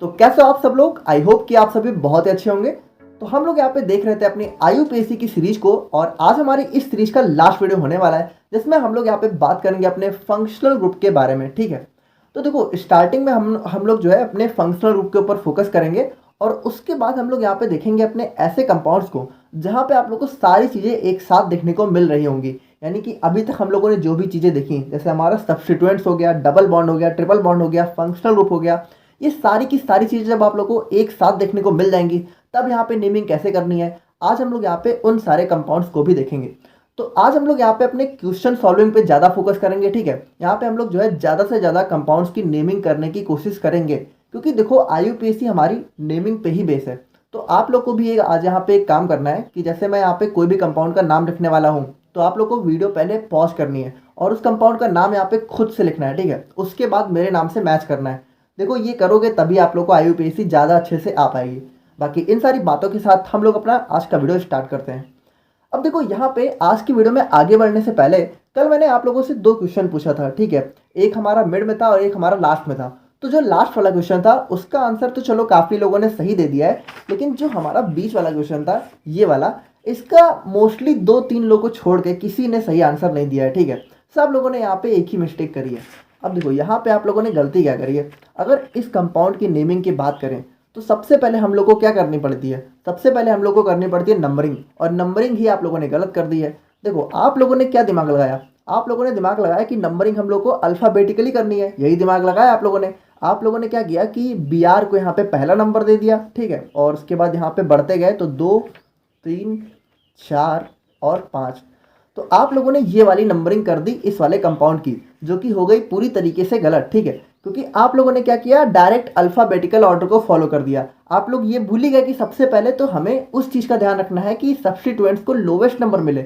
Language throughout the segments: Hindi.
तो कैसे हो आप सब लोग। आई होप कि आप सभी बहुत ही अच्छे होंगे। तो हम लोग यहाँ पे देख रहे थे अपनी IUPAC की सीरीज को, और आज हमारी इस सीरीज का लास्ट वीडियो होने वाला है जिसमें हम लोग यहाँ पे बात करेंगे अपने फंक्शनल ग्रुप के बारे में। ठीक है, तो देखो स्टार्टिंग में हम लोग जो है अपने फंक्शनल ग्रुप के ऊपर फोकस करेंगे, और उसके बाद हम लोग यहाँ पे देखेंगे अपने ऐसे कंपाउंड्स को जहाँ पे आप लोग को सारी चीज़ें एक साथ देखने को मिल रही होंगी। यानी कि अभी तक हम लोगों ने जो भी चीज़ें देखी, जैसे हमारा सब्स्टिट्यूएंट्स हो गया, डबल बॉन्ड हो गया, ट्रिपल बॉन्ड हो गया, फंक्शनल ग्रुप हो गया, ये सारी की सारी चीज़ें जब आप लोग को एक साथ देखने को मिल जाएंगी तब यहाँ पे नेमिंग कैसे करनी है, आज हम लोग यहाँ पे उन सारे कंपाउंड्स को भी देखेंगे। तो आज हम लोग यहाँ पे अपने क्वेश्चन सॉल्विंग पे ज़्यादा फोकस करेंगे। ठीक है, यहाँ पे हम लोग जो है ज़्यादा से ज़्यादा कंपाउंड्स की नेमिंग करने की कोशिश करेंगे, क्योंकि देखो IUPAC हमारी नेमिंग पे ही बेस है। तो आप लोग को भी एक आज यहाँ पे एक काम करना है कि जैसे मैं यहाँ पे कोई भी कंपाउंड का नाम लिखने वाला हूँ, तो आप लोग को वीडियो पहले पॉज करनी है और उस कंपाउंड का नाम यहाँ पे खुद से लिखना है। ठीक है, उसके बाद मेरे नाम से मैच करना है। देखो ये करोगे तभी आप लोग को IUPAC ज़्यादा अच्छे से आ पाएगी। बाकी इन सारी बातों के साथ हम लोग अपना आज का वीडियो स्टार्ट करते हैं। अब देखो यहाँ पे आज की वीडियो में आगे बढ़ने से पहले कल मैंने आप लोगों से 2 क्वेश्चन पूछा था। ठीक है, एक हमारा मिड में था और एक हमारा लास्ट में था। तो जो लास्ट वाला क्वेश्चन था उसका आंसर तो चलो काफ़ी लोगों ने सही दे दिया है, लेकिन जो हमारा बीच वाला क्वेश्चन था ये वाला, इसका मोस्टली 2-3 लोगों को छोड़ के किसी ने सही आंसर नहीं दिया है। ठीक है, सब लोगों ने यहाँ पे एक ही मिस्टेक करी है। अब देखो यहाँ पे आप लोगों ने गलती क्या करी है। अगर इस कंपाउंड की नेमिंग की बात करें तो सबसे पहले हम लोग को क्या करनी पड़ती है, सबसे पहले हम लोग को करनी पड़ती है नंबरिंग, और नंबरिंग ही आप लोगों ने गलत कर दी है। देखो आप लोगों ने क्या दिमाग लगाया, आप लोगों ने दिमाग लगाया कि नंबरिंग हम लोग को अल्फ़ाबेटिकली करनी है, यही दिमाग लगाया आप लोगों ने। आप लोगों ने क्या किया कि BR को यहाँ पे पहला नंबर दे दिया। ठीक है, और उसके बाद यहाँ पे बढ़ते गए तो 2, 3, 4 और 5। तो आप लोगों ने ये वाली नंबरिंग कर दी इस वाले कंपाउंड की, जो कि हो गई पूरी तरीके से गलत। ठीक है, क्योंकि आप लोगों ने क्या किया, डायरेक्ट अल्फ़ाबेटिकल ऑर्डर को फॉलो कर दिया। आप लोग ये भूल ही गए कि सबसे पहले तो हमें उस चीज़ का ध्यान रखना है कि सब्स्टिट्यूएंट्स को लोवेस्ट नंबर मिले।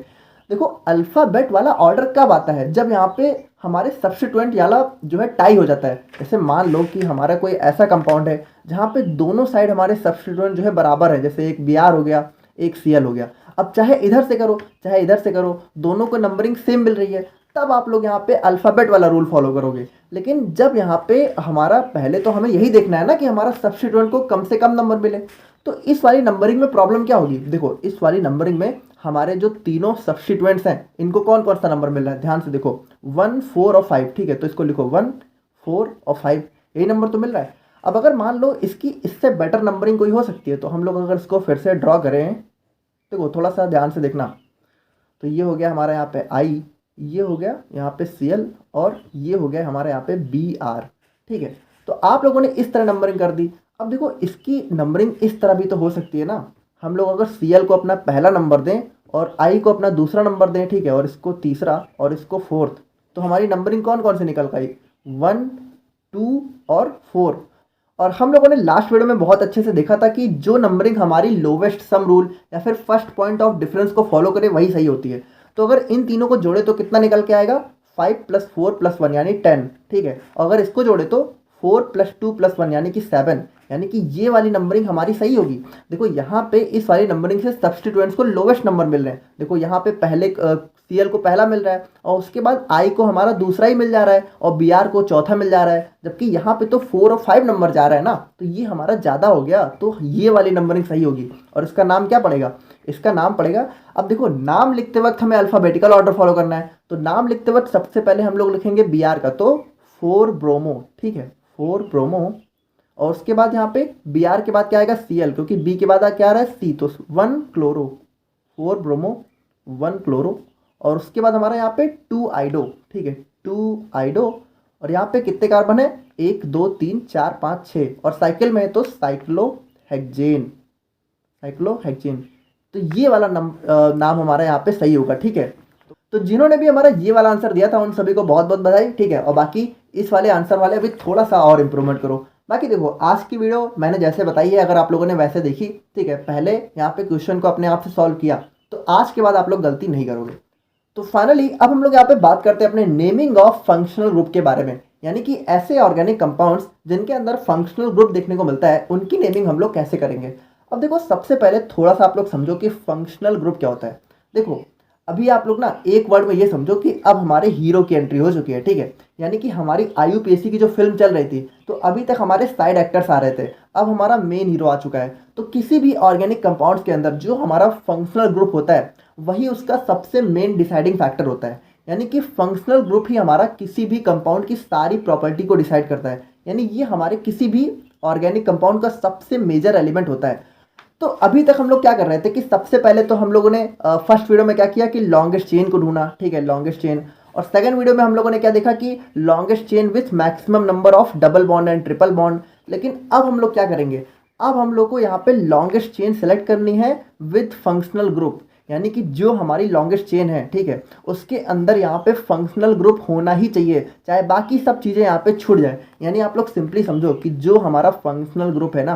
देखो अल्फ़ाबेट वाला ऑर्डर कब आता है, जब यहाँ पे हमारे सब्स्टिट्यूएंट वाला जो है टाई हो जाता है। जैसे मान लो कि हमारा कोई ऐसा कंपाउंड है जहाँ पे दोनों साइड हमारे सब्स्टिट्यूएंट जो है बराबर है, जैसे एक BR हो गया, एक CL हो गया। अब चाहे इधर से करो चाहे इधर से करो, दोनों को नंबरिंग सेम मिल रही है, तब आप लोग यहाँ पे अल्फ़ाबेट वाला रूल फॉलो करोगे। लेकिन जब यहाँ पे हमारा पहले तो हमें यही देखना है ना कि हमारा सब्स्टिट्यूएंट को कम से कम नंबर मिले, तो इस वाली नंबरिंग में प्रॉब्लम क्या होगी। देखो इस वाली नंबरिंग में हमारे जो तीनों सब्स्टिट्यूएंट्स हैं इनको कौन कौन सा नंबर मिल रहा है, ध्यान से देखो 1, 4 और 5। ठीक है, तो इसको लिखो 1, 4 और 5, यही नंबर तो मिल रहा है। अब अगर मान लो इसकी इससे बेटर नंबरिंग कोई हो सकती है, तो हम लोग अगर इसको फिर से ड्रॉ करें, देखो थोड़ा सा ध्यान से देखना, तो ये हो गया हमारा यहाँ पे I, ये हो गया यहाँ पे CL, और ये हो गया हमारे यहाँ पे BR। ठीक है, तो आप लोगों ने इस तरह नंबरिंग कर दी। अब देखो इसकी नंबरिंग इस तरह भी तो हो सकती है ना, हम लोग अगर CL को अपना पहला नंबर दें और I को अपना दूसरा नंबर दें, ठीक है, और इसको तीसरा और इसको फोर्थ, तो हमारी नंबरिंग कौन कौन से निकल पाई, 1, 2 और 4। और हम लोगों ने लास्ट वीडियो में बहुत अच्छे से देखा था कि जो नंबरिंग हमारी लोवेस्ट सम रूल या फिर फर्स्ट पॉइंट ऑफ डिफरेंस को फॉलो करे वही सही होती है। तो अगर इन तीनों को जोड़े तो कितना निकल के आएगा, 5 + 4 + 1 यानी 10। ठीक है, और अगर इसको जोड़े तो 4 + 2 + 1 यानी कि 7, यानी कि ये वाली नंबरिंग हमारी सही होगी। देखो यहाँ पे इस वाली नंबरिंग से सब्स्टिट्यूएंट्स को लोवेस्ट नंबर मिल रहे हैं। देखो यहाँ पे पहले CL को पहला मिल रहा है और उसके बाद I को हमारा दूसरा ही मिल जा रहा है और BR को चौथा मिल जा रहा है, जबकि यहाँ पे तो 4 और 5 नंबर जा रहा है ना, तो ये हमारा ज़्यादा हो गया। तो ये वाली नंबरिंग सही होगी और इसका नाम क्या पड़ेगा, इसका नाम पड़ेगा, अब देखो नाम लिखते वक्त हमें अल्फ़ाबेटिकल ऑर्डर फॉलो करना है, तो नाम लिखते वक्त सबसे पहले हम लोग लिखेंगे BR का, तो 4 ब्रोमो। ठीक है, 4 ब्रोमो, और उसके बाद यहाँ पे BR के बाद क्या आएगा, CL, क्योंकि B के बाद क्या आ रहा है C, तो 1 क्लोरो, 4 ब्रोमो 1 क्लोरो, और उसके बाद हमारा यहाँ पे 2 आइडो। ठीक है, 2 आइडो, और यहाँ पे कितने कार्बन है, 1, 2, 3, 4, 5, 6, और साइकिल में है तो साइक्लोहेक्सेन, साइक्लोहेक्सेन। तो ये वाला नाम हमारा यहाँ पे सही होगा। ठीक है, तो जिन्होंने भी हमारा ये वाला आंसर दिया था उन सभी को बहुत बहुत बधाई। ठीक है, और बाकी इस वाले आंसर वाले अभी थोड़ा सा और इम्प्रूवमेंट करो। बाकी देखो आज की वीडियो मैंने जैसे बताई है, अगर आप लोगों ने वैसे देखी, ठीक है, पहले यहाँ पे क्वेश्चन को अपने आप से सॉल्व किया, तो आज के बाद आप लोग गलती नहीं करोगे। तो फाइनली अब हम लोग यहाँ पे बात करते हैं अपने नेमिंग ऑफ फंक्शनल ग्रुप के बारे में, यानी कि ऐसे ऑर्गेनिक कंपाउंड्स जिनके अंदर फंक्शनल ग्रुप देखने को मिलता है, उनकी नेमिंग हम लोग कैसे करेंगे। अब देखो सबसे पहले थोड़ा सा आप लोग समझो कि फंक्शनल ग्रुप क्या होता है। देखो अभी आप लोग ना एक वर्ड में ये समझो कि अब हमारे हीरो की एंट्री हो चुकी है, ठीक है। यानी कि हमारी आईयूपीएसी की जो फिल्म चल रही थी, तो अभी तक हमारे साइड एक्टर्स आ रहे थे, अब हमारा मेन हीरो आ चुका है। तो किसी भी ऑर्गेनिक कंपाउंड्स के अंदर जो हमारा फंक्शनल ग्रुप होता है, वही उसका सबसे मेन डिसाइडिंग फैक्टर होता है। यानी कि फंक्शनल ग्रुप ही हमारा किसी भी कंपाउंड की सारी प्रॉपर्टी को डिसाइड करता है। यानी ये हमारे किसी भी ऑर्गेनिक कंपाउंड का सबसे मेजर एलिमेंट होता है। तो अभी तक हम लोग क्या कर रहे थे कि सबसे पहले तो हम लोगों ने फर्स्ट वीडियो में क्या किया कि लॉन्गेस्ट चेन को ढूंढा, ठीक है, लॉन्गेस्ट चेन। और सेकंड वीडियो में हम लोगों ने क्या देखा कि longest chain with maximum number of double bond and triple bond. लेकिन अब हम लोग क्या करेंगे, अब हम लोग को यहाँ पे लॉन्गेस्ट चेन सेलेक्ट करनी है विथ फंक्शनल ग्रुप। यानी कि जो हमारी लॉन्गेस्ट चेन है, ठीक है, उसके अंदर यहाँ पे फंक्शनल ग्रुप होना ही चाहिए, चाहे बाकी सब चीज़ें यहाँ पे छूट जाए। यानी आप लोग सिंपली समझो कि जो हमारा फंक्शनल ग्रुप है ना,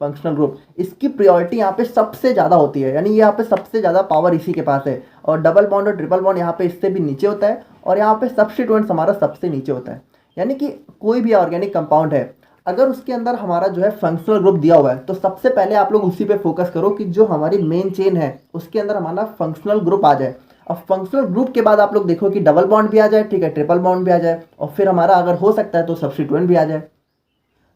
फंक्शनल ग्रुप, इसकी प्रायोरिटी यहाँ पे सबसे ज़्यादा होती है। यानी यहाँ पे सबसे ज़्यादा पावर इसी के पास है। और डबल बॉन्ड और ट्रिपल बॉन्ड यहाँ पे इससे भी नीचे होता है। और यहाँ पे सब्स्टिट्यूएंट्स हमारा सबसे नीचे होता है। यानी कि कोई भी ऑर्गेनिक कंपाउंड है, अगर उसके अंदर हमारा जो है फंक्शनल ग्रुप दिया हुआ है, तो सबसे पहले आप लोग उसी पे फोकस करो कि जो हमारी मेन चेन है उसके अंदर हमारा फंक्शनल ग्रुप आ जाए। अब फंक्शनल ग्रुप के बाद आप लोग देखो कि डबल बॉन्ड भी आ जाए, ठीक है, ट्रिपल बॉन्ड भी आ जाए, और फिर हमारा अगर हो सकता है तो सब्स्टिट्यूएंट भी आ जाए।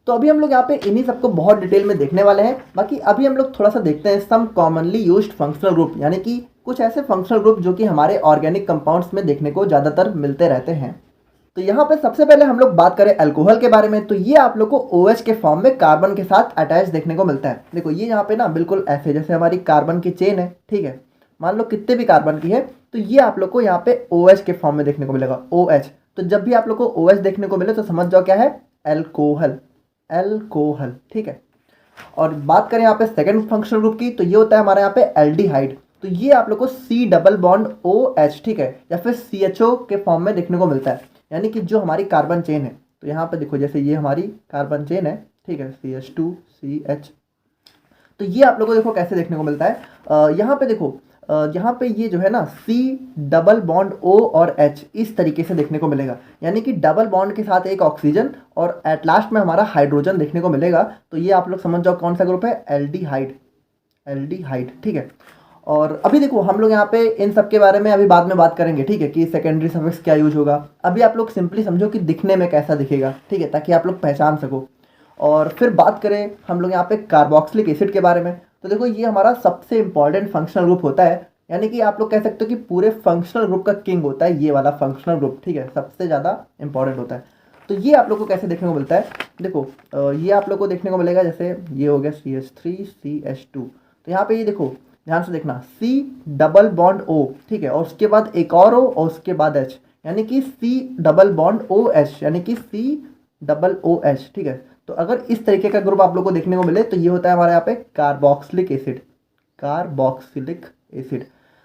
तो अभी हम लोग यहाँ पे इन्हीं सबको बहुत डिटेल में देखने वाले हैं। बाकी अभी हम लोग थोड़ा सा देखते हैं सम कॉमनली यूज्ड फंक्शनल ग्रुप, यानी कि कुछ ऐसे फंक्शनल ग्रुप जो कि हमारे ऑर्गेनिक कंपाउंड्स में देखने को ज़्यादातर मिलते रहते हैं। तो यहाँ पे सबसे पहले हम लोग बात करें अल्कोहल के बारे में, तो ये आप लोग को OH के फॉर्म में कार्बन के साथ अटैच देखने को मिलता है। देखो ये यहाँ पे ना बिल्कुल ऐसे जैसे हमारी कार्बन की चेन है, ठीक है, मान लो कितने भी कार्बन की है, तो ये आप लोग को यहाँ पे OH के फॉर्म में देखने को मिलेगा, OH। तो जब भी आप लोग को OH देखने को मिले तो समझ जाओ क्या है, अल्कोहल, अल्कोहल, ठीक है। और बात करें यहाँ पे सेकंड फंक्शनल ग्रुप की, तो ये होता है हमारे यहाँ पे एल्डिहाइड। तो ये आप लोग को C डबल बॉन्ड OH, ठीक है, या फिर CHO के फॉर्म में देखने को मिलता है। यानी कि जो हमारी कार्बन चेन है, तो यहाँ पे देखो जैसे ये हमारी कार्बन चेन है, ठीक है, CH2CH। तो ये आप लोगों को देखो कैसे देखने को मिलता है, यहाँ पे देखो, यहाँ पे ये जो है ना C डबल बॉन्ड O और H इस तरीके से देखने को मिलेगा। यानी कि डबल बॉन्ड के साथ एक ऑक्सीजन और एट लास्ट में हमारा हाइड्रोजन देखने को मिलेगा। तो ये आप लोग समझ जाओ कौन सा ग्रुप है, एल्डिहाइड, एल्डिहाइड, ठीक है। और अभी देखो हम लोग यहाँ पे इन सब के बारे में अभी बाद में बात करेंगे, ठीक है, कि सेकेंडरी सफिक्स क्या यूज होगा। अभी आप लोग सिंपली समझो कि दिखने में कैसा दिखेगा, ठीक है, ताकि आप लोग पहचान सको। और फिर बात करें हम लोग यहाँ पे कार्बोक्सिलिक एसिड के बारे में, तो देखो ये हमारा सबसे इंपॉर्टेंट फंक्शनल ग्रुप होता है। यानी कि आप लोग कह सकते हो कि पूरे फंक्शनल ग्रुप का किंग होता है ये वाला फंक्शनल ग्रुप, ठीक है, सबसे ज़्यादा इंपॉर्टेंट होता है। तो ये आप लोग को कैसे देखने को मिलता है, देखो ये आप लोग को देखने को मिलेगा जैसे ये हो गया CH3CH2। तो यहाँ पे ये देखो ध्यान से देखना, C डबल बॉन्ड O, ठीक है, और उसके बाद एक और O और उसके बाद H, यानी कि C डबल बॉन्ड OH, यानी कि C डबल OH, ठीक है। तो अगर इस तरीके का ग्रुप आप लोग को देखने को मिले तो ये होता है हमारे यहाँ पे कार्बोक्सिलिक एसिड, कार्बोक्सिलिक एसिड।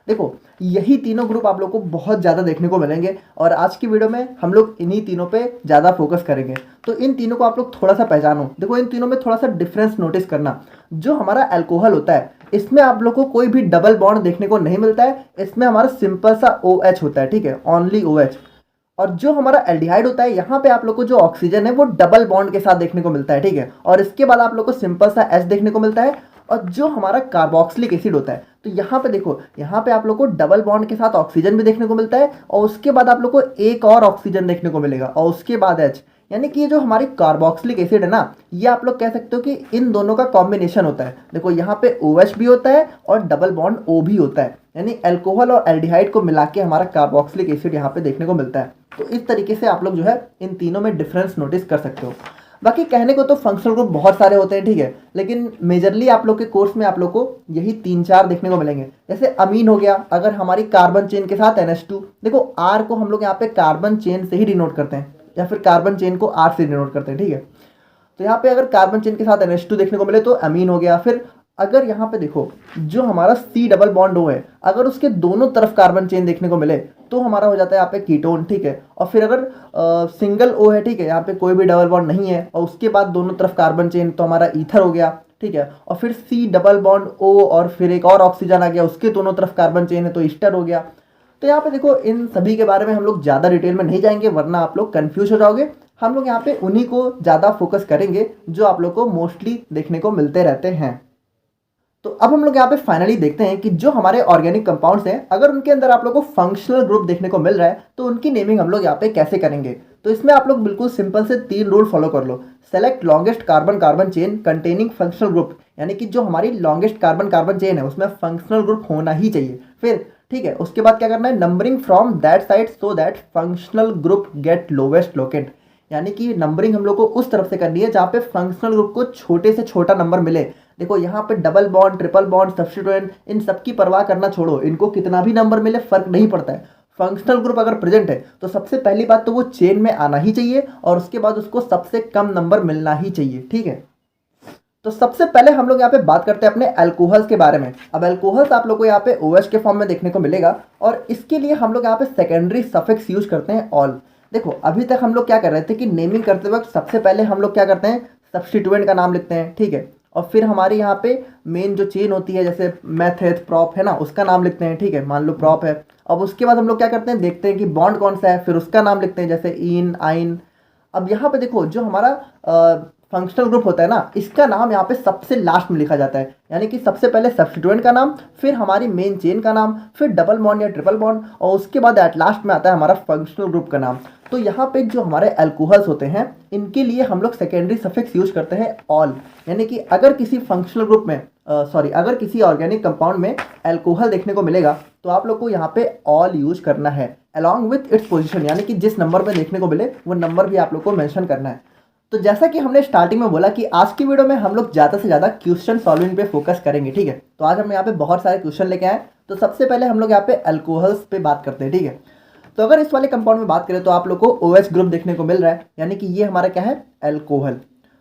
देखो यही तीनों ग्रुप आप लोग को बहुत ज़्यादा देखने को मिलेंगे और आज की वीडियो में हम लोग इन्हीं तीनों पे ज़्यादा फोकस करेंगे। तो इन तीनों को आप लोग थोड़ा सा पहचानो। देखो इन तीनों में थोड़ा सा डिफरेंस नोटिस करना। जो हमारा अल्कोहल होता है इसमें आप लोग को कोई भी डबल बॉन्ड देखने को नहीं मिलता है, इसमें हमारा सिंपल सा OH होता है, ठीक है, ओनली OH। और जो हमारा एल्डिहाइड होता है यहाँ पे आप लोग को जो ऑक्सीजन है वो डबल बॉन्ड के साथ देखने को मिलता है, ठीक है, और इसके बाद आप लोग को सिंपल सा H देखने को मिलता है। और जो हमारा कार्बोक्सिलिक एसिड होता है तो यहाँ पे देखो, यहाँ पे आप लोग को डबल बॉन्ड के साथ ऑक्सीजन भी देखने को मिलता है और उसके बाद आप लोग को एक और ऑक्सीजन देखने को मिलेगा और उसके बाद H। यानी कि ये जो हमारी कार्बोक्सिलिक एसिड है ना, ये आप लोग कह सकते हो कि इन दोनों का कॉम्बिनेशन होता है। देखो यहाँ पे OH भी होता है और डबल बॉन्ड O भी होता है, यानी अल्कोहल और एल्डिहाइड को मिला के हमारा कार्बोक्सिलिक एसिड यहाँ पे देखने को मिलता है। तो इस तरीके से आप लोग जो है इन तीनों में डिफरेंस नोटिस कर सकते हो। बाकी कहने को तो फंक्शनल ग्रुप बहुत सारे होते हैं, ठीक है, लेकिन मेजरली आप लोग के कोर्स में आप लोग को यही 3-4 देखने को मिलेंगे। जैसे अमीन हो गया, अगर हमारी कार्बन चेन के साथ NH2, देखो R को हम लोग यहाँ पे कार्बन चेन से ही डिनोट करते हैं या फिर कार्बन चेन को R से डिनोट करते हैं, ठीक है। तो यहाँ पे अगर कार्बन चेन के साथ NH2 देखने को मिले तो अमीन हो गया। फिर अगर यहाँ पे देखो जो हमारा C डबल बॉन्ड O है, अगर उसके दोनों तरफ कार्बन चेन देखने को मिले तो हमारा हो जाता है यहाँ पे कीटोन, ठीक है। और फिर अगर सिंगल O है, ठीक है, यहाँ पे कोई भी डबल बॉन्ड नहीं है और उसके बाद दोनों तरफ कार्बन चेन, तो हमारा ईथर हो गया, ठीक है। और फिर C डबल बॉन्ड O और फिर एक और ऑक्सीजन आ गया, उसके दोनों तरफ कार्बन चेन है तो ईस्टर हो गया। तो यहाँ पे देखो इन सभी के बारे में हम लोग ज़्यादा डिटेल में नहीं जाएंगे वरना आप लोग कन्फ्यूज हो जाओगे। हम लोग यहाँ पे उन्हीं को ज़्यादा फोकस करेंगे जो आप लोग को मोस्टली देखने को मिलते रहते हैं। तो अब हम लोग यहाँ पे फाइनली देखते हैं कि जो हमारे ऑर्गेनिक कंपाउंड्स हैं, अगर उनके अंदर आप लोग को फंक्शनल ग्रुप देखने को मिल रहा है तो उनकी नेमिंग हम लोग यहाँ पे कैसे करेंगे। तो इसमें आप लोग बिल्कुल सिंपल से 3 रूल फॉलो कर लो। Select longest carbon carbon chain containing functional group, यानी कि जो हमारी लॉन्गेस्ट कार्बन कार्बन चेन है उसमें फंक्शनल ग्रुप होना ही चाहिए। फिर ठीक है, उसके बाद क्या करना है, numbering from that side so that functional group get lowest locant, यानी कि नंबरिंग हम लोग को उस तरफ से करनी है जहाँ पे फंक्शनल ग्रुप को छोटे से छोटा नंबर मिले। देखो यहाँ पे double bond, triple bond, substituent, इन सब की परवाह करना छोड़ो, इनको कितना भी नंबर मिले फर्क नहीं पड़ता है। फंक्शनल ग्रुप अगर प्रेजेंट है तो सबसे पहली बात तो वो चेन में आना ही चाहिए और उसके बाद उसको सबसे कम नंबर मिलना ही चाहिए। ठीक है, तो सबसे पहले हम लोग यहाँ पे बात करते हैं अपने अल्कोहल्स के बारे में। अब अल्कोहल्स आप लोग को यहाँ पे OH के फॉर्म में देखने को मिलेगा और इसके लिए हम लोग यहाँ पे सेकेंडरी सफिक्स यूज करते हैं ऑल। देखो अभी तक हम लोग क्या कर रहे थे कि नेमिंग करते वक्त सबसे पहले हम लोग क्या करते हैं, सब्स्टिट्यूएंट का नाम लिखते हैं। ठीक है, और फिर हमारे यहाँ पे मेन जो चेन होती है जैसे मेथेथ प्रॉप है ना, उसका नाम लिखते हैं। ठीक है, मान लो प्रॉप है। अब उसके बाद हम लोग क्या करते हैं, देखते हैं कि बॉन्ड कौन सा है, फिर उसका नाम लिखते हैं जैसे इन, आइन। अब यहाँ पे देखो जो हमारा फंक्शनल ग्रुप होता है ना, इसका नाम यहाँ पे सबसे लास्ट में लिखा जाता है, यानी कि सबसे पहले सब्स्टिट्यूएंट का नाम, फिर हमारी मेन चेन का नाम, फिर डबल बॉन्ड या ट्रिपल बॉन्ड, और उसके बाद एट लास्ट में आता है हमारा फंक्शनल ग्रुप का नाम। तो यहाँ पे जो हमारे अल्कोहल्स होते हैं इनके लिए हम लोग सेकेंडरी सफिक्स यूज करते हैं ऑल, यानी कि अगर किसी फंक्शनल ग्रुप में अगर किसी ऑर्गेनिक कंपाउंड में अल्कोहल देखने को मिलेगा तो आप लोग को यहाँ पे ऑल यूज करना है अलॉन्ग विथ इट्स पोजीशन, यानी कि जिस नंबर में देखने को मिले वो नंबर भी आप लोग को मेंशन करना है। तो जैसा कि हमने स्टार्टिंग में बोला कि आज की वीडियो में हम लोग ज़्यादा से ज़्यादा क्वेश्चन सॉल्विंग पे फोकस करेंगे। ठीक है, तो आज हम यहाँ पे बहुत सारे क्वेश्चन लेके आए। तो सबसे पहले हम लोग यहाँ पे अल्कोहल्स पे बात करते हैं। ठीक है, तो अगर इस वाले कंपाउंड में बात करें तो आप लोग को OH ग्रुप देखने को मिल रहा है, यानी कि ये हमारा क्या है, अल्कोहल।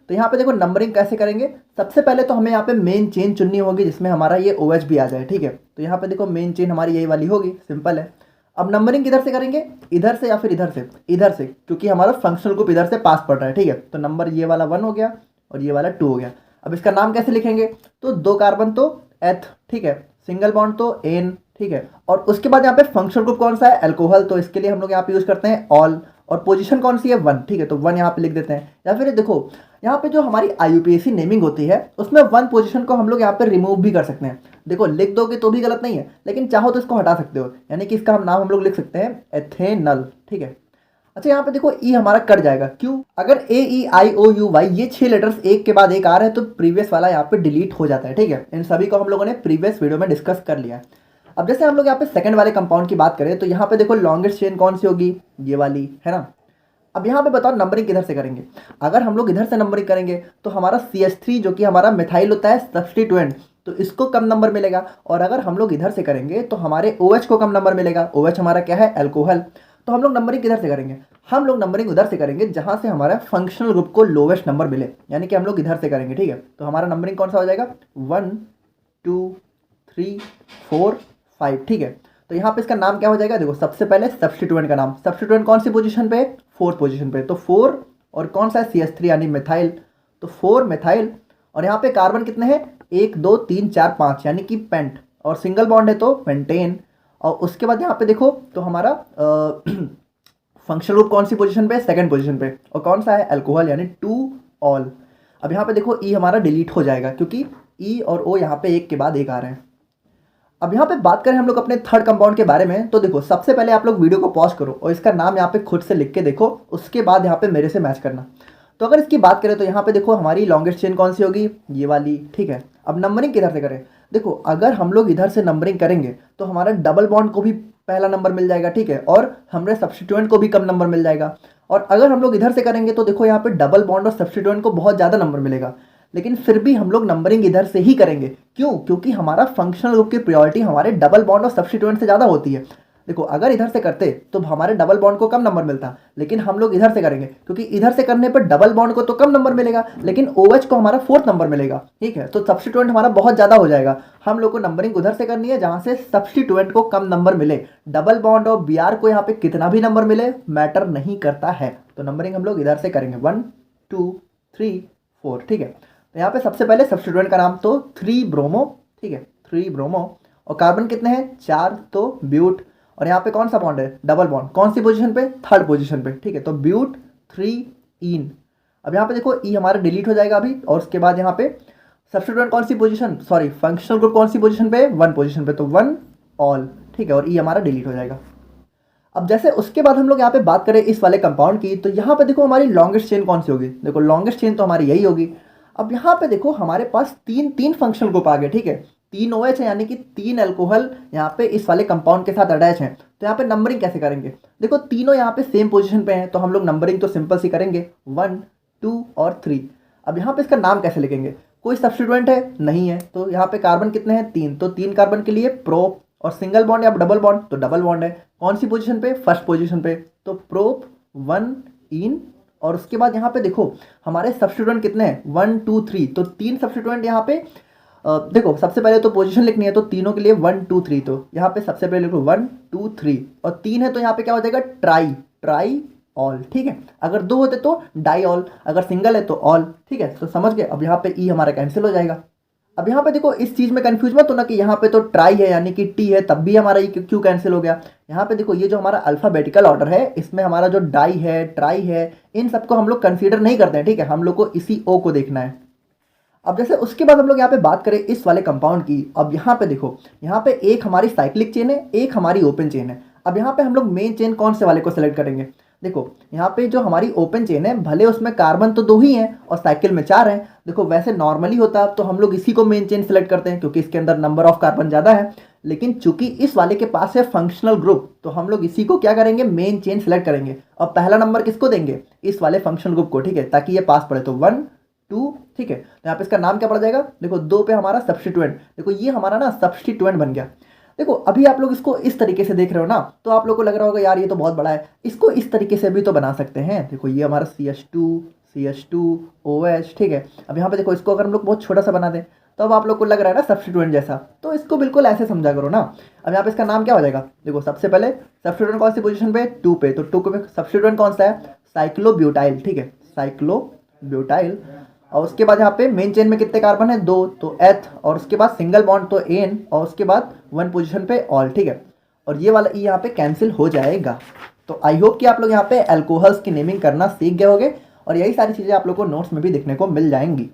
तो यहाँ पे देखो नंबरिंग कैसे करेंगे, सबसे पहले तो हमें यहाँ पे मेन चेन चुननी होगी जिसमें हमारा ये OH भी आ जाए। ठीक है, तो यहाँ पे देखो मेन चेन हमारी यही वाली होगी, सिंपल है। अब नंबरिंग किधर से करेंगे, इधर से या फिर इधर से, इधर से, क्योंकि हमारा फंक्शनल ग्रुप इधर से पास पड़ रहा है। ठीक है, तो नंबर ये वाला 1 हो गया और ये वाला 2 हो गया। अब इसका नाम कैसे लिखेंगे, तो 2 कार्बन तो एथ, ठीक है, सिंगल बॉन्ड तो एन। ठीक है, और उसके बाद यहाँ पे फंक्शनल ग्रुप कौन सा है, अल्कोहल, तो इसके लिए हम लोग यहाँ पे यूज करते हैं ऑल, और पोजीशन कौन सी है, 1। ठीक है, तो 1 यहाँ पे लिख देते हैं। या फिर देखो यहाँ पे जो हमारी IUPAC नेमिंग होती है उसमें 1 पोजीशन को हम लोग यहाँ पे रिमूव भी कर सकते हैं। देखो लिख दोगे तो भी गलत नहीं है, लेकिन चाहो तो इसको हटा सकते हो, यानी कि इसका नाम हम लोग लिख सकते हैं एथेनल। ठीक है, अच्छा यहाँ पे देखो ई हमारा कट जाएगा, क्यों, अगर AEIOUY ये 6 लेटर्स एक के बाद एक आ रहे हैं तो प्रीवियस वाला यहाँ पे डिलीट हो जाता है। ठीक है, इन सभी को हम लोगों ने प्रीवियस वीडियो में डिस्कस कर लिया है। अब जैसे हम लोग यहाँ पे सेकंड वाले कंपाउंड की बात करें तो यहाँ पे देखो लॉन्गेस्ट चेन कौन सी होगी, ये वाली है ना। अब यहाँ पे बताओ नंबरिंग किधर से करेंगे, अगर हम लोग इधर से नंबरिंग करेंगे तो हमारा CH3 जो कि हमारा मिथाइल होता है सब्स्टिट्यूएंट, तो इसको कम नंबर मिलेगा, और अगर हम लोग इधर से करेंगे तो हमारे OH को कम नंबर मिलेगा। OH हमारा क्या है, अल्कोहल। तो हम लोग नंबरिंग किधर से करेंगे, हम लोग नंबरिंग उधर से करेंगे जहाँ से हमारा फंक्शनल ग्रुप को लोवेस्ट नंबर मिले, यानी कि हम लोग इधर से करेंगे। ठीक है, तो हमारा नंबरिंग कौन सा हो जाएगा, 1 2 3 4 5। ठीक है, तो यहाँ पे इसका नाम क्या हो जाएगा, देखो सबसे पहले सब्स्टिट्यूएंट का नाम, सब्स्टिट्यूएंट कौन सी पोजीशन पे, 4th पोजीशन पे, तो 4, और कौन सा है, CH3 यानी मिथाइल, तो 4 मिथाइल। और यहाँ पे कार्बन कितने हैं, 1 2 3 4 5, यानी कि पेंट, और सिंगल बॉन्ड है तो पेंटेन। और उसके बाद यहाँ पे देखो तो हमारा फंक्शनल ग्रुप कौन सी पोजीशन पे, 2nd पोजीशन पे, और कौन सा है, अल्कोहल, यानी 2 ऑल। अब यहाँ पे देखो ई हमारा डिलीट हो जाएगा क्योंकि ई और ओ यहाँ पे एक के बाद एक आ रहे हैं। अब यहाँ पे बात करें हम लोग अपने थर्ड कंपाउंड के बारे में, तो देखो सबसे पहले आप लोग वीडियो को पॉज करो और इसका नाम यहाँ पे खुद से लिख के देखो, उसके बाद यहाँ पे मेरे से मैच करना। तो अगर इसकी बात करें तो यहाँ पे देखो हमारी लॉन्गेस्ट चेन कौन सी होगी, ये वाली। ठीक है, अब नंबरिंग किधर से करें, देखो अगर हम लोग इधर से नंबरिंग करेंगे तो हमारा डबल बॉन्ड को भी पहला नंबर मिल जाएगा। ठीक है, और हमारे सब्स्टिट्यूएंट को भी कम नंबर मिल जाएगा। और अगर हम लोग इधर से करेंगे तो देखो यहाँ पे डबल बॉन्ड और सब्स्टिट्यूएंट को बहुत ज़्यादा नंबर मिलेगा, लेकिन फिर भी हम लोग नंबरिंग इधर से ही करेंगे। क्यों, क्योंकि हमारा फंक्शनल ग्रुप की प्रायोरिटी हमारे डबल बॉन्ड और सब्स्टिट्यूएंट से ज़्यादा होती है। देखो अगर इधर से करते तो हमारे डबल बॉन्ड को कम नंबर मिलता, लेकिन हम लोग इधर से करेंगे क्योंकि इधर से करने पर डबल बॉन्ड को तो कम नंबर मिलेगा, लेकिन OH को हमारा 4th नंबर मिलेगा। ठीक है, तो सब्स्टिट्यूएंट हमारा बहुत ज़्यादा हो जाएगा। हम लोग को नंबरिंग उधर से करनी है जहाँ से सब्स्टिट्यूएंट को कम नंबर मिले। डबल बॉन्ड और BR को यहाँ पे कितना भी नंबर मिले मैटर नहीं करता है। तो नंबरिंग हम लोग इधर से करेंगे 1 2 3 4। ठीक है, तो यहाँ पे सबसे पहले सब्स्टिट्यूएंट का नाम तो 3 ब्रोमो। ठीक है, 3 ब्रोमो, और कार्बन कितने हैं, 4, तो ब्यूट। और यहाँ पे कौन सा बॉन्ड है, डबल बॉन्ड, कौन सी पोजीशन पे, 3rd पोजीशन पे। ठीक है, तो ब्यूट 3 इन। अब यहाँ पे देखो ई हमारा डिलीट हो जाएगा अभी, और उसके बाद यहाँ पे सब्स्टिट्यूएंट कौन सी पोजीशन, सॉरी फंक्शनल ग्रुप कौन सी पोजीशन पे, 1 पोजीशन पे, तो 1 ऑल, ठीक है, और ई हमारा डिलीट हो जाएगा। अब जैसे उसके बाद हम लोग यहाँ पे बात करें इस वाले कंपाउंड की, तो यहाँ पे देखो हमारी लॉन्गेस्ट चेन कौन सी होगी, देखो लॉन्गेस्ट चेन तो हमारी यही होगी। अब यहाँ पे देखो हमारे पास तीन तीन फंक्शनल ग्रुप आ गए, ठीक है, 3 OH है, यानी कि 3 अल्कोहल यहाँ पे इस वाले कंपाउंड के साथ अटैच हैं। तो यहाँ पे नंबरिंग कैसे करेंगे, देखो तीनों यहाँ पे सेम पोजीशन पे हैं, तो हम लोग नंबरिंग तो सिंपल सी करेंगे 1 2 और 3। अब यहाँ पे इसका नाम कैसे लिखेंगे, कोई सब्स्टिट्यूएंट है नहीं है, तो यहाँ पे कार्बन कितने हैं 3, तो 3 कार्बन के लिए प्रोप, और सिंगल बॉन्ड या डबल बॉन्ड, तो डबल बॉन्ड है, कौन सी पोजीशन पे, फर्स्ट पोजीशन पे, तो प्रोप 1 इन। और उसके बाद यहाँ पे देखो हमारे सब्स्टिट्यूएंट कितने हैं 1 2 3, तो 3 सब्स्टिट्यूएंट यहाँ पे देखो सबसे पहले तो पोजीशन लिखनी है, तो तीनों के लिए 1 2 3, तो यहाँ पे सबसे पहले लिखो 1 2 3, और 3 है तो यहाँ पे क्या हो जाएगा ट्राई, ट्राई ऑल, ठीक है, अगर 2 होते तो डाई ऑल, अगर सिंगल है तो ऑल, ठीक है, तो समझ गए। अब यहाँ पे ई हमारा कैंसिल हो जाएगा। अब यहाँ पे देखो इस चीज़ में कंफ्यूज मत होना कि यहाँ पे तो ट्राई है यानी कि टी है, तब भी हमारा ये क्यों कैंसिल हो गया। यहाँ पे देखो ये जो हमारा अल्फाबेटिकल ऑर्डर है, इसमें हमारा जो डाई है, ट्राई है, इन सबको हम लोग कंसीडर नहीं करते हैं, ठीक है, हम लोग को इसी ओ को देखना है। अब जैसे उसके बाद हम लोग यहाँ पे बात करें इस वाले कंपाउंड की, अब यहाँ पे देखो यहाँ पे एक हमारी साइक्लिक चेन है, एक हमारी ओपन चेन है। अब यहाँ पे हम लोग मेन चेन कौन से वाले को सिलेक्ट करेंगे, देखो यहाँ पे जो हमारी ओपन चेन है, भले उसमें कार्बन तो 2 ही हैं और साइकिल में 4 हैं, देखो वैसे नॉर्मली होता तो हम लोग इसी को मेन चेन सेलेक्ट करते हैं क्योंकि इसके अंदर नंबर ऑफ कार्बन ज़्यादा है, लेकिन चूंकि इस वाले के पास है फंक्शनल ग्रुप, तो हम लोग इसी को क्या करेंगे, मेन चेन सेलेक्ट करेंगे। और पहला नंबर किसको देंगे, इस वाले फंक्शनल ग्रुप को, ठीक है, ताकि ये पास पड़े, तो 1 2, ठीक है, तो यहाँ पे इसका नाम क्या पड़ जाएगा, देखो 2 पे हमारा सब्स्टिट्यूएंट, देखो ये हमारा ना सब्स्टिट्यूएंट बन गया। देखो अभी आप लोग इसको इस तरीके से देख रहे हो ना, तो आप लोग को लग रहा होगा यार ये तो बहुत बड़ा है, इसको इस तरीके से भी तो बना सकते हैं। देखो ये हमारा CH2 OH, ठीक है। अब यहाँ पे देखो इसको अगर हम लोग बहुत छोटा सा बना दें, तो अब आप लोग को लग रहा है ना सब्स्टिट्यूएंट जैसा, तो इसको बिल्कुल ऐसे समझा करो ना। अब यहाँ पे इसका नाम क्या हो जाएगा, देखो सबसे पहले सब्स्टिट्यूएंट कौन सी पोजीशन पे, 2 पे, तो 2 पे सब्स्टिट्यूएंट कौन सा है, साइक्लोब्यूटाइल, ठीक है, साइक्लोब्यूटाइल। और उसके बाद यहाँ पे मेन चेन में कितने कार्बन है, 2, तो एथ, और उसके बाद सिंगल बॉन्ड तो एन, और उसके बाद 1 पोजीशन पे ऑल, ठीक है, और ये वाला ई यहाँ पे कैंसिल हो जाएगा। तो आई होप कि आप लोग यहाँ पे अल्कोहल्स की नेमिंग करना सीख गए होंगे, और यही सारी चीज़ें आप लोग को नोट्स में भी देखने को मिल जाएंगी।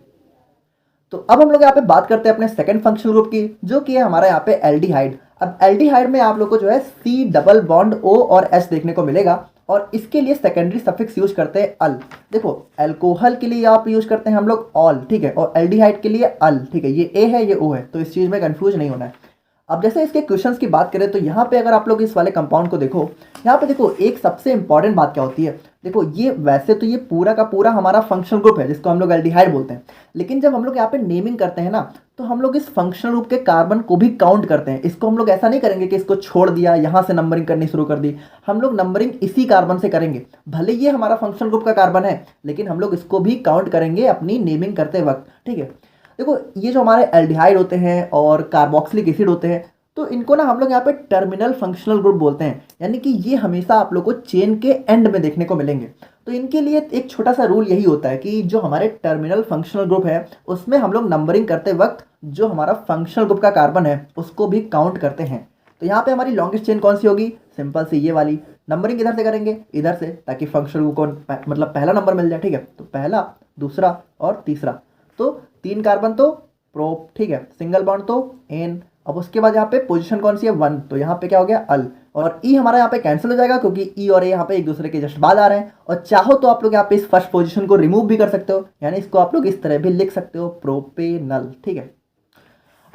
तो अब हम लोग यहाँ पे बात करते हैं अपने सेकंड फंक्शनल ग्रुप की, जो कि है हमारा यहाँ पे एल्डिहाइड। अब एल्डिहाइड में आप लोग को जो है C डबल बॉन्ड O और H देखने को मिलेगा, और इसके लिए सेकेंडरी सफिक्स यूज करते हैं अल। देखो अल्कोहल के लिए आप यूज करते हैं हम लोग ऑल, ठीक है, और एल्डिहाइड के लिए अल, ठीक है, ये ए है ये ओ है, तो इस चीज़ में कंफ्यूज नहीं होना है। अब जैसे इसके क्वेश्चंस की बात करें, तो यहाँ पे अगर आप लोग इस वाले कंपाउंड को देखो, यहाँ पे देखो एक सबसे इंपॉर्टेंट बात क्या होती है, देखो ये वैसे तो ये पूरा का पूरा हमारा फंक्शनल ग्रुप है जिसको हम लोग एल्डिहाइड बोलते हैं, लेकिन जब हम लोग यहाँ पे नेमिंग करते हैं ना, तो हम लोग इस फंक्शनल ग्रुप के कार्बन को भी काउंट करते हैं। इसको हम लोग ऐसा नहीं करेंगे कि इसको छोड़ दिया, यहाँ से नंबरिंग करनी शुरू कर दी, हम लोग नंबरिंग इसी कार्बन से करेंगे। भले ये हमारा फंक्शनल ग्रुप का कार्बन है, लेकिन हम लोग इसको भी काउंट करेंगे अपनी नेमिंग करते वक्त, ठीक है। देखो ये जो हमारे एल्डिहाइड होते हैं और कार्बोक्सिलिक एसिड होते हैं, तो इनको ना हम लोग यहाँ पे टर्मिनल फंक्शनल ग्रुप बोलते हैं, यानी कि ये हमेशा आप लोग को चेन के एंड में देखने को मिलेंगे। तो इनके लिए एक छोटा सा रूल यही होता है कि जो हमारे टर्मिनल फंक्शनल ग्रुप है, उसमें हम लोग नंबरिंग करते वक्त जो हमारा फंक्शनल ग्रुप का कार्बन है उसको भी काउंट करते हैं। तो यहाँ पे हमारी लॉन्गेस्ट चेन कौन सी होगी, सिंपल सी ये वाली। नंबरिंग इधर से करेंगे, इधर से, ताकि फंक्शनल ग्रुप को मतलब पहला नंबर मिल जाए, ठीक है। तो पहला, दूसरा और तीसरा, तो 3 कार्बन तो प्रोप, ठीक है, सिंगल बॉन्ड तो एन। अब उसके बाद यहाँ पे पोजीशन कौन सी है 1, तो यहाँ पे क्या हो गया अल, और ई हमारा यहाँ पे कैंसिल हो जाएगा क्योंकि ई और ए यहाँ पे एक दूसरे के जस्ट बाद आ रहे हैं। और चाहो तो आप लोग यहाँ पे इस फर्स्ट पोजीशन को रिमूव भी कर सकते हो, यानी इसको आप लोग इस तरह भी लिख सकते हो, प्रोपेनल, ठीक है।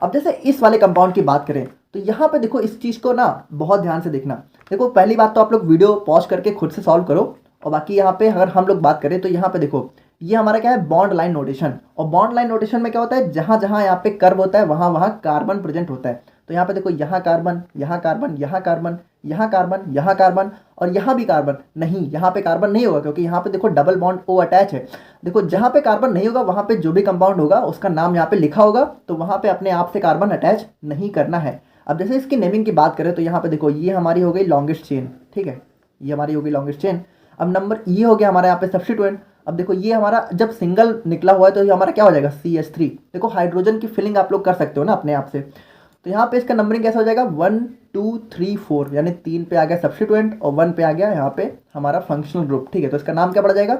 अब जैसे इस वाले कंपाउंड की बात करें, तो यहाँ पे देखो इस चीज़ को ना बहुत ध्यान से देखना। देखो पहली बात तो आप लोग वीडियो पॉज करके खुद से सॉल्व करो, और बाकी यहाँ पे अगर हम लोग बात करें तो यहाँ पे देखो ये हमारा क्या है, बॉन्ड लाइन नोटेशन। और बॉन्ड लाइन नोटेशन में क्या होता है, जहाँ जहाँ यहाँ पे कर्व होता है वहाँ वहाँ कार्बन प्रेजेंट होता है। तो यहाँ पे देखो यहाँ कार्बन, यहाँ कार्बन, यहाँ कार्बन, यहाँ कार्बन, यहाँ कार्बन, और यहाँ भी कार्बन नहीं, यहाँ पे कार्बन नहीं होगा क्योंकि यहाँ पे देखो डबल बॉन्ड ओ अटैच है। देखो जहाँ पे कार्बन नहीं होगा वहाँ पे जो भी कंपाउंड होगा उसका नाम यहाँ पे लिखा होगा, तो वहाँ पे अपने आप से कार्बन अटैच नहीं करना है। अब जैसे इसकी नेमिंग की बात करें, तो यहाँ पे देखो ये हमारी हो गई लॉन्गेस्ट चेन, ठीक है, ये हमारी हो गई लॉन्गेस्ट चेन। अब नंबर ये हो गया हमारे यहाँ पे सब्स्टिट्यूएंट। अब देखो ये हमारा जब सिंगल निकला हुआ है तो ये हमारा क्या हो जाएगा, CH3। देखो हाइड्रोजन की फिलिंग आप लोग कर सकते हो ना अपने आप से। तो यहाँ पे इसका नंबरिंग कैसा हो जाएगा, 1 2 3 4, यानी 3 पे आ गया सब्स्टिट्यूएंट और 1 पे आ गया यहाँ पे हमारा फंक्शनल ग्रुप, ठीक है। तो इसका नाम क्या पड़ जाएगा,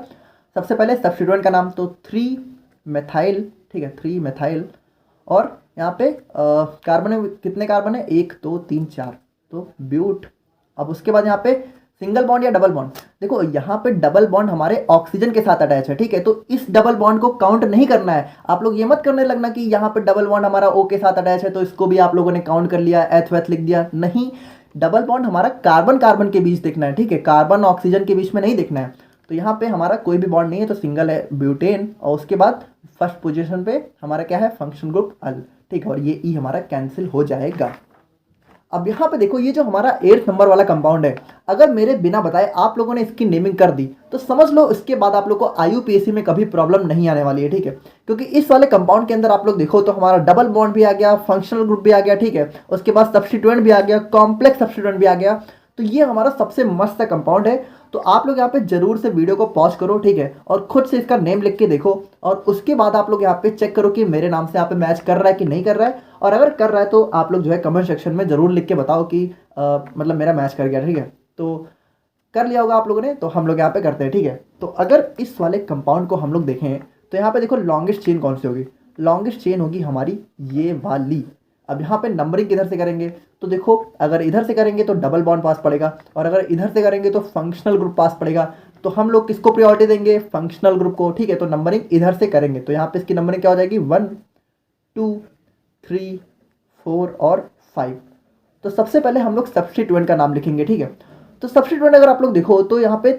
सबसे पहले सब्स्टिट्यूएंट का नाम तो 3 मेथाइल, ठीक है, 3 मेथाइल। और यहाँ पे कार्बन है, कितने कार्बन है, 1 2 3 4, तो ब्यूट। अब उसके बाद यहाँ पे सिंगल बॉन्ड या डबल बॉन्ड, देखो यहाँ पे डबल बॉन्ड हमारे ऑक्सीजन के साथ अटैच है, ठीक है, तो इस डबल बॉन्ड को काउंट नहीं करना है। आप लोग ये मत करने लगना कि यहाँ पे डबल बॉन्ड हमारा O के साथ अटैच है तो इसको भी आप लोगों ने काउंट कर लिया, एथ वेथ लिख दिया, नहीं। डबल बॉन्ड हमारा कार्बन कार्बन के बीच देखना है, ठीक है, कार्बन ऑक्सीजन के बीच में नहीं देखना है। तो यहाँ पे हमारा कोई भी बॉन्ड नहीं है तो सिंगल है ब्यूटेन, और उसके बाद फर्स्ट पोजीशन पे हमारा क्या है, फंक्शनल ग्रुप अल, ठीक है, और ये ई हमारा कैंसिल हो जाएगा। अब यहाँ पे देखो ये जो हमारा 8 नंबर वाला कंपाउंड है, अगर मेरे बिना बताए आप लोगों ने इसकी नेमिंग कर दी तो समझ लो इसके बाद आप लोग को IUPAC में कभी प्रॉब्लम नहीं आने वाली है, ठीक है, क्योंकि इस वाले कंपाउंड के अंदर आप लोग देखो तो हमारा डबल बॉन्ड भी आ गया, फंक्शनल ग्रुप भी आ गया, ठीक है, उसके बाद सब्स्टिट्यूएंट भी आ गया, कॉम्प्लेक्स सब्स्टिट्यूएंट भी आ गया। तो ये हमारा सबसे मस्त कंपाउंड है। तो आप लोग यहाँ पे जरूर से वीडियो को पॉज करो, ठीक है, और खुद से इसका नेम लिख के देखो, और उसके बाद आप लोग यहाँ पे चेक करो कि मेरे नाम से यहाँ पे मैच कर रहा है कि नहीं कर रहा है, और अगर कर रहा है तो आप लोग जो है कमेंट सेक्शन में जरूर लिख के बताओ कि मतलब मेरा मैच कर गया, ठीक है। तो कर लिया होगा आप लोगों ने, तो हम लोग यहाँ पे करते हैं, ठीक है। तो अगर इस वाले कंपाउंड को हम लोग देखें तो यहाँ पे देखो लॉन्गेस्ट चेन कौन सी होगी, लॉन्गेस्ट चेन होगी हमारी ये वाली। अब यहाँ पे नंबरिंग किधर से करेंगे, तो देखो अगर इधर से करेंगे तो डबल बॉन्ड पास पड़ेगा, और अगर इधर से करेंगे तो फंक्शनल ग्रुप पास पड़ेगा। तो हम लोग किसको प्रायोरिटी देंगे, फंक्शनल ग्रुप को, ठीक है। तो नंबरिंग इधर से करेंगे तो यहाँ पे इसकी नंबरिंग क्या हो जाएगी, 1 2 3 4 और 5। तो सबसे पहले हम लोग सब्स्टिट्यूएंट का नाम लिखेंगे, ठीक है। तो सब्स्टिट्यूएंट अगर आप लोग देखो तो यहाँ पे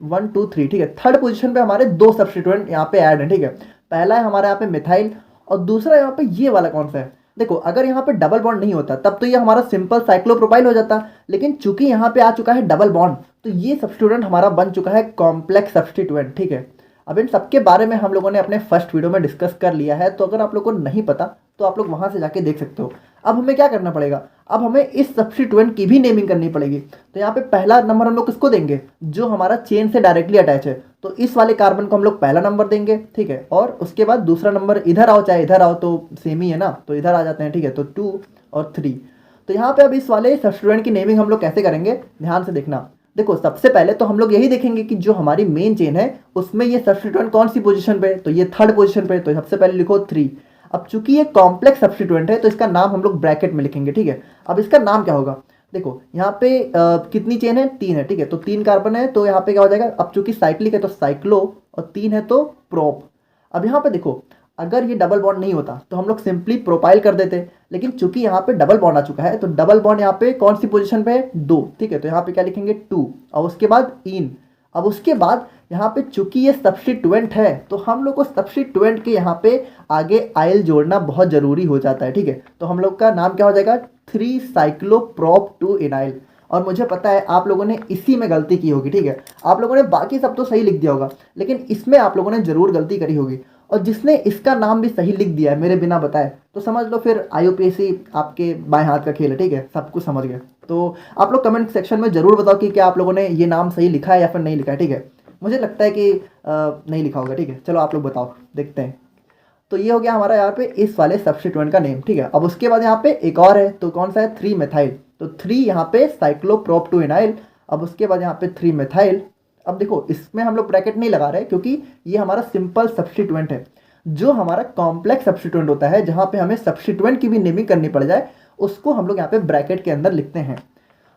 1 2 3, ठीक है, थर्ड पोजीशन पे हमारे 2 सब्स्टिट्यूएंट यहाँ पे ऐड है, ठीक है। पहला है हमारे यहाँ पे मिथाइल, और दूसरा यहाँ पे ये वाला कौन सा है, देखो अगर यहाँ पे डबल बॉन्ड नहीं होता तब तो ये हमारा सिंपल साइक्लोप्रोपाइल हो जाता, लेकिन चूंकि यहाँ पे आ चुका है डबल बॉन्ड तो ये सब्स्टिट्यूएंट हमारा बन चुका है कॉम्प्लेक्स सब्स्टिट्यूएंट, ठीक है। अब इन सबके बारे में हम लोगों ने अपने फर्स्ट वीडियो में डिस्कस कर लिया है, तो अगर आप लोग को नहीं पता तो आप लोग वहां से जाके देख सकते हो। अब हमें क्या करना पड़ेगा, अब हमें इस सब्स्टिट्यूएंट की भी नेमिंग करनी पड़ेगी। तो यहाँ पे पहला नंबर हम लोग किसको देंगे, जो हमारा चेन से डायरेक्टली अटैच है, तो इस वाले कार्बन को हम लोग पहला नंबर देंगे, ठीक है। और उसके बाद दूसरा नंबर इधर आओ चाहे इधर आओ तो सेम ही है ना, तो इधर आ जाते हैं, ठीक है। तो 2 और 3। तो यहाँ पे अब इस वाले सब्स्टिट्यूएंट की नेमिंग हम लोग कैसे करेंगे, ध्यान से देखना। देखो सबसे पहले तो हम लोग यही देखेंगे कि जो हमारी मेन चेन है उसमें ये सब्स्टिट्यूएंट कौन सी पोजीशन पे, तो ये थर्ड पोजीशन पे, तो सबसे पहले लिखो 3। अब चूंकि ये कॉम्प्लेक्स सब्स्टिट्यूएंट है तो इसका नाम हम लोग ब्रैकेट में लिखेंगे, ठीक है। अब इसका नाम क्या होगा, देखो यहाँ पे कितनी चेन है, 3 है, ठीक है, तो 3 कार्बन है, तो यहाँ पे क्या हो जाएगा, अब चूंकि साइक्लिक है तो साइक्लो, और 3 है तो प्रोप। अब यहाँ पे देखो अगर ये डबल बॉन्ड नहीं होता तो हम लोग सिंपली प्रोपाइल कर देते, लेकिन चूंकि यहाँ पे डबल बॉन्ड आ चुका है तो डबल बॉन्ड यहाँ पे कौन सी पोजीशन पे है, 2, ठीक है, तो यहाँ पे क्या लिखेंगे 2, और उसके बाद इन। अब उसके बाद यहाँ पे चूंकि ये सब्स्टिट्यूएंट है तो हम लोग को सब्स्टिट्यूएंट के यहाँ पे आगे आइल जोड़ना बहुत जरूरी हो जाता है, ठीक है। तो हम लोग का नाम क्या हो जाएगा, 3 साइक्लोप्रोप 2 इनाइल। और मुझे पता है आप लोगों ने इसी में गलती की होगी, ठीक है, आप लोगों ने बाकी सब तो सही लिख दिया होगा लेकिन इसमें आप लोगों ने जरूर गलती करी होगी, और जिसने इसका नाम भी सही लिख दिया है मेरे बिना बताए तो समझ लो फिर IUPAC आपके बाएं हाथ का खेल है, ठीक है, सब कुछ समझ गए। तो आप लोग कमेंट सेक्शन में जरूर बताओ कि क्या आप लोगों ने ये नाम सही लिखा है या फिर नहीं लिखा है, ठीक है। मुझे लगता है कि नहीं लिखा होगा, ठीक है, चलो आप लोग बताओ, देखते हैं। तो ये हो गया हमारा यहाँ पे इस वाले सब्स्टिट्यूएंट का नेम, ठीक है। अब उसके बाद यहाँ पे एक और है, तो कौन सा है, 3 मेथाइल, तो 3 यहाँ पे साइक्लोप्रोप 2 इनाइल। अब उसके बाद यहाँ पे 3 मेथाइल। अब देखो इसमें हम लोग ब्रैकेट नहीं लगा रहे क्योंकि ये हमारा सिंपल सब्स्टिट्यूएंट है। जो हमारा कॉम्प्लेक्स सब्स्टिट्यूएंट होता है जहाँ पे हमें सब्स्टिट्यूएंट की भी नेमिंग करनी पड़ जाए उसको हम लोग यहाँ पे ब्रैकेट के अंदर लिखते हैं।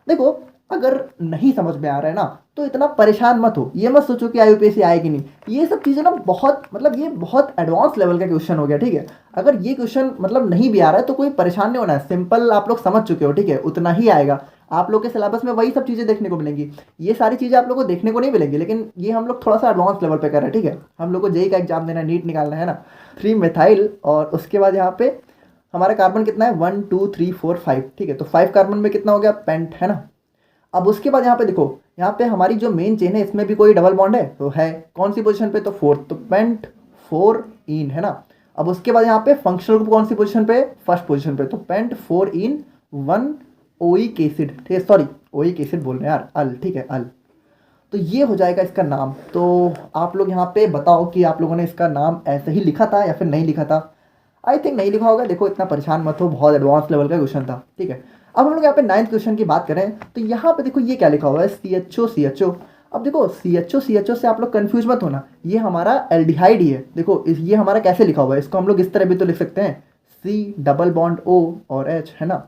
देखो अगर नहीं समझ में आ रहा है ना तो इतना परेशान मत हो, ये मत सोचो कि IUPAC आएगी नहीं, ये सब चीज़ें ना बहुत मतलब ये बहुत एडवांस लेवल का क्वेश्चन हो गया, ठीक है। अगर ये क्वेश्चन मतलब नहीं भी आ रहा है तो कोई परेशान नहीं होना है, सिंपल आप लोग समझ चुके हो, ठीक है, उतना ही आएगा। आप लोग के सिलेबस में वही सब चीज़ें देखने को मिलेंगी, ये सारी चीज़ें आप लोग को देखने को नहीं मिलेंगी, लेकिन ये हम लोग थोड़ा सा एडवांस लेवल पे कर रहे हैं, ठीक है। हम लोग को JEE का एग्जाम देना है, नीट निकालना है ना। 3 मेथाइल, और उसके बाद यहाँ पे हमारा कार्बन कितना है, 1 2 3 4 5, ठीक है, तो 5 कार्बन में कितना हो गया, पेंट, है ना। अब उसके बाद यहाँ पे देखो यहाँ पे हमारी जो मेन चेन है इसमें भी कोई डबल बॉन्ड है, तो है कौन सी पोजीशन पे, तो 4, तो पेंट 4 इन, है ना। अब उसके बाद यहाँ पे फंक्शनल ग्रुप कौन सी पोजीशन पे, फर्स्ट पोजीशन पे, तो पेंट 4 इन 1 ओइक एसिड, ठीक है, सॉरी ओइक एसिड बोल रहे हैं यार, अल, ठीक है, अल। तो ये हो जाएगा इसका नाम। तो आप लोग यहाँ पे बताओ कि आप लोगों ने इसका नाम ऐसे ही लिखा था या फिर नहीं लिखा था। आई थिंक नहीं लिखा होगा, देखो इतना परेशान मत हो, बहुत एडवांस लेवल का क्वेश्चन था, ठीक है। अब हम लोग यहाँ पे 9th क्वेश्चन की बात करें तो यहाँ पे देखो ये क्या लिखा हुआ है, CHO। अब देखो CHO से आप लोग कंफ्यूज मत होना, ये हमारा एल्डिहाइड ही है। देखो ये हमारा कैसे लिखा हुआ है, इसको हम लोग इस तरह भी तो लिख सकते हैं, C डबल बॉन्ड O और H है ना,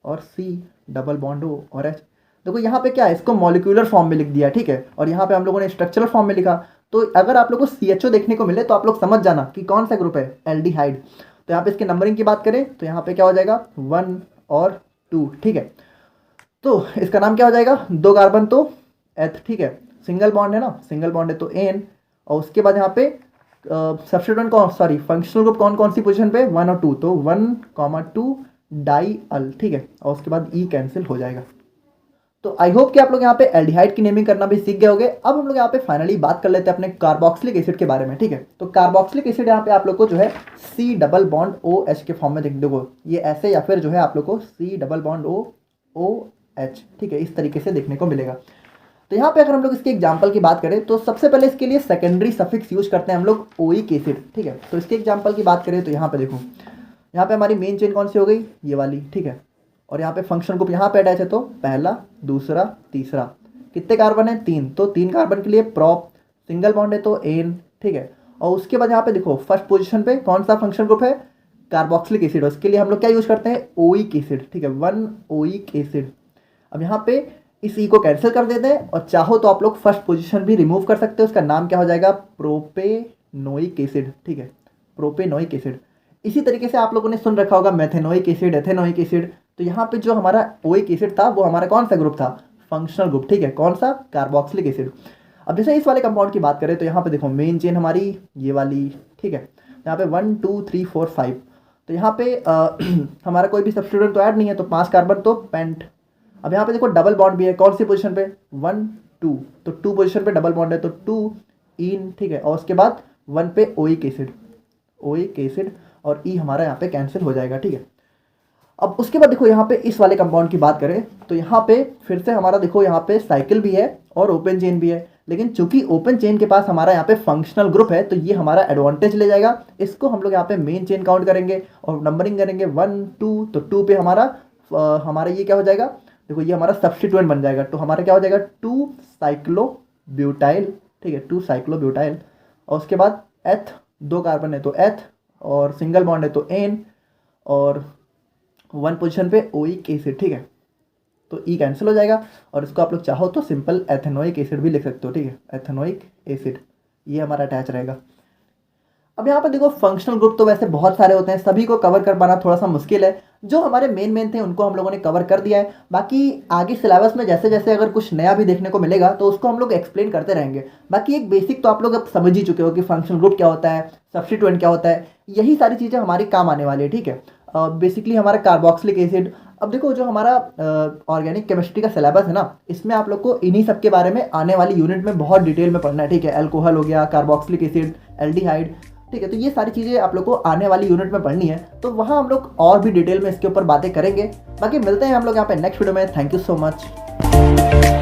और C डबल बॉन्ड O और H। देखो यहाँ पे क्या है, इसको मॉलिक्यूलर फॉर्म में लिख दिया, ठीक है, और यहाँ पे हम लोगों ने स्ट्रक्चरल फॉर्म में लिखा। तो अगर आप लोग को CHO देखने को मिले तो आप लोग समझ जाना कि कौन सा ग्रुप है, एल्डिहाइड। तो यहाँ पे इसके नंबरिंग की बात करें तो यहाँ पे क्या हो जाएगा 1 और 2, ठीक है। तो इसका नाम क्या हो जाएगा, 2 कार्बन तो एथ, ठीक है, सिंगल बॉन्ड है ना, सिंगल बॉन्ड है तो एन, और उसके बाद यहाँ पे सब्स्टिट्यूएंट कौन, सॉरी फंक्शनल ग्रुप कौन कौन सी पोजीशन पे, 1 और 2, तो 1,2 डाई अल, ठीक है, और उसके बाद ई कैंसिल हो जाएगा। तो आई होप कि आप लोग यहाँ पे एल्डिहाइड की नेमिंग करना भी सीख गए होंगे। अब हम लोग यहाँ पे फाइनली बात कर लेते हैं अपने कार्बोक्सिलिक एसिड के बारे में, ठीक है। तो कार्बोक्सिलिक एसिड यहाँ पे आप लोग को जो है C डबल बॉन्ड OH के फॉर्म में देख देखो, ये ऐसे, या फिर जो है आप लोग को C डबल बॉन्ड OH, ठीक है, इस तरीके से देखने को मिलेगा। तो यहाँ पे अगर हम लोग इसके एग्जाम्पल की बात करें तो सबसे पहले इसके लिए सेकेंडरी सफिक्स यूज करते हैं हम लोग ओइक एसिड, ठीक है। तो इसके एग्जाम्पल की बात करें तो यहाँ पे देखो, यहाँ पे हमारी मेन चेन कौन सी हो गई, ये वाली, ठीक है, और यहाँ पे फंक्शन ग्रुप यहाँ पे अटैच है, तो पहला, दूसरा, तीसरा, कितने कार्बन है, 3, तो 3 कार्बन के लिए प्रॉप, सिंगल बॉन्ड है तो एन, ठीक है। और उसके बाद यहाँ पे देखो फर्स्ट पोजीशन पे कौन सा फंक्शन ग्रुप है, कार्बोक्सिलिक एसिड, उसके लिए हम लोग क्या यूज करते हैं, ओइक एसिड, ठीक है, 1 ओइक एसिड। अब यहाँ पे इस ई को कैंसिल कर देते हैं, और चाहो तो आप लोग फर्स्ट पोजीशन भी रिमूव कर सकते हो, उसका नाम क्या हो जाएगा, प्रोपेनोइक एसिड, ठीक है, प्रोपेनोइक एसिड। इसी तरीके से आप लोगों ने सुन रखा होगा मेथेनोइक एसिड, एथेनोइक एसिड। तो यहाँ पे जो हमारा ओइक एसिड था वो हमारा कौन सा ग्रुप था, फंक्शनल ग्रुप, ठीक है, कौन सा, कार्बोक्सिलिक एसिड। अब जैसे इस वाले कंपाउंड की बात करें तो यहाँ पे देखो मेन चेन हमारी ये वाली, ठीक है, यहाँ पे 1 2 3 4 5, तो यहाँ पे हमारा कोई भी सब्स्टिट्यूएंट तो ऐड नहीं है, तो 5 कार्बन तो पेंट। अब यहाँ पे देखो डबल बॉन्ड भी है, कौन सी पोजीशन पे, 1 2, तो 2 पोजीशन पे डबल बॉन्ड है, तो 2 इन, ठीक है, और उसके बाद 1 पे ओइक एसिड, ओइक एसिड, और ई हमारा यहाँ पे कैंसिल हो जाएगा, ठीक है। अब उसके बाद देखो यहाँ पे इस वाले कंपाउंड की बात करें तो यहाँ पे फिर से हमारा देखो यहाँ पे साइकिल भी है और ओपन चेन भी है, लेकिन चूंकि ओपन चेन के पास हमारा यहाँ पे फंक्शनल ग्रुप है तो ये हमारा एडवांटेज ले जाएगा। इसको हम लोग यहाँ पे मेन चेन काउंट करेंगे और नंबरिंग करेंगे 1 2, तो 2 पे हमारा ये क्या हो जाएगा, देखो ये हमारा सब्स्टिट्यूएंट बन जाएगा, तो हमारा क्या हो जाएगा 2 साइक्लोब्यूटाइल, ठीक है, 2 साइक्लोब्यूटाइल, और उसके बाद एथ, 2 कार्बन है तो एथ, और सिंगल बॉन्ड है तो एन, और 1 पोजीशन पे ओइक एसिड, ठीक है, तो ई कैंसिल हो जाएगा, और इसको आप लोग चाहो तो सिंपल एथेनोइक एसिड भी लिख सकते हो, ठीक है, एथेनोइक एसिड, ये हमारा अटैच रहेगा। अब यहाँ पर देखो फंक्शनल ग्रुप तो वैसे बहुत सारे होते हैं, सभी को कवर कर पाना थोड़ा सा मुश्किल है। जो हमारे मेन थे उनको हम लोगों ने कवर कर दिया है, बाकी आगे सिलेबस में जैसे जैसे अगर कुछ नया भी देखने को मिलेगा तो उसको हम लोग एक्सप्लेन करते रहेंगे। बाकी एक बेसिक तो आप लोग अब समझ ही चुके हो कि फंक्शनल ग्रुप क्या होता है, सब्स्टिट्यूएंट क्या होता है, यही सारी चीज़ें हमारी काम आने वाली है, ठीक है। बेसिकली हमारा कार्बोक्सिलिक एसिड, अब देखो जो हमारा ऑर्गेनिक केमिस्ट्री का सिलेबस है ना, इसमें आप लोग को इन्हीं सब के बारे में आने वाली यूनिट में बहुत डिटेल में पढ़ना है, ठीक है। अल्कोहल हो गया, कार्बोक्सिलिक एसिड, एल्डिहाइड, ठीक है, तो ये सारी चीज़ें आप लोग को आने वाली यूनिट में पढ़नी है, तो वहाँ हम लोग और भी डिटेल में इसके ऊपर बातें करेंगे। बाकी मिलते हैं हम लोग यहाँ पे नेक्स्ट वीडियो में। Thank you so much.